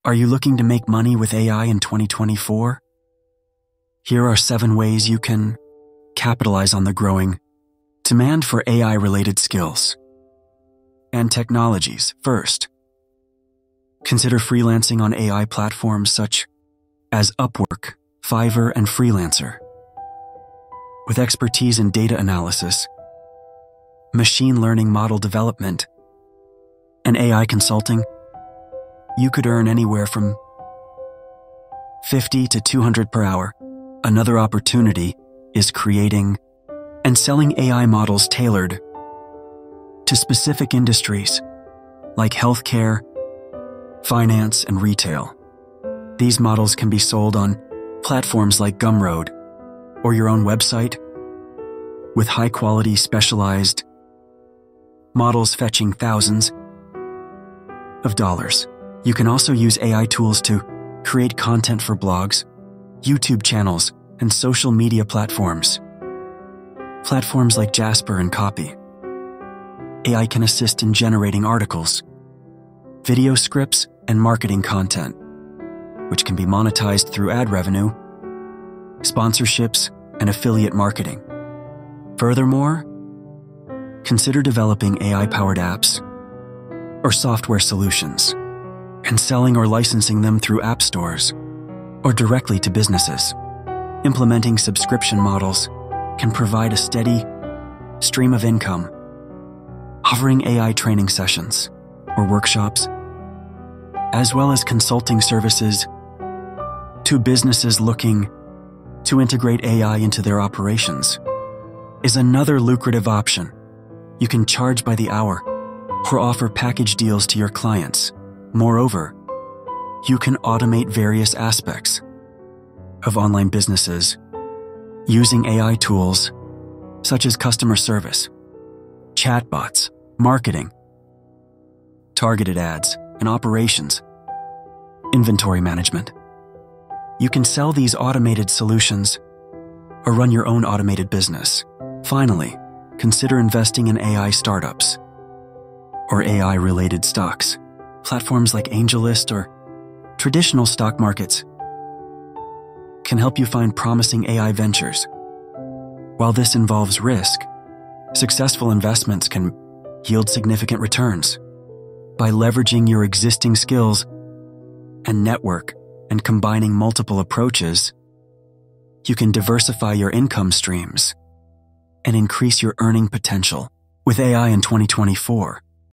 Are you looking to make money with AI in 2024? Here are 7 ways you can capitalize on the growing demand for AI-related skills and technologies. First, consider freelancing on AI platforms such as Upwork, Fiverr, and Freelancer. With expertise in data analysis, machine learning model development, and AI consulting, you could earn anywhere from $50 to $200 per hour. Another opportunity is creating and selling AI models tailored to specific industries like healthcare, finance, and retail. These models can be sold on platforms like Gumroad or your own website, with high-quality specialized models fetching thousands of dollars. You can also use AI tools to create content for blogs, YouTube channels, and social media platforms. Platforms like Jasper and Copy.ai can assist in generating articles, video scripts, and marketing content, which can be monetized through ad revenue, sponsorships, and affiliate marketing. Furthermore, consider developing AI-powered apps or software solutions and selling or licensing them through app stores or directly to businesses. Implementing subscription models can provide a steady stream of income. Offering AI training sessions or workshops, as well as consulting services to businesses looking to integrate AI into their operations, is another lucrative option. You can charge by the hour or offer package deals to your clients. Moreover, you can automate various aspects of online businesses using AI tools such as customer service, chatbots, marketing, targeted ads, and operations, inventory management. You can sell these automated solutions or run your own automated business. Finally, consider investing in AI startups or AI-related stocks. Platforms like AngelList or traditional stock markets can help you find promising AI ventures. While this involves risk, successful investments can yield significant returns. By leveraging your existing skills and network and combining multiple approaches, you can diversify your income streams and increase your earning potential. With AI in 2024,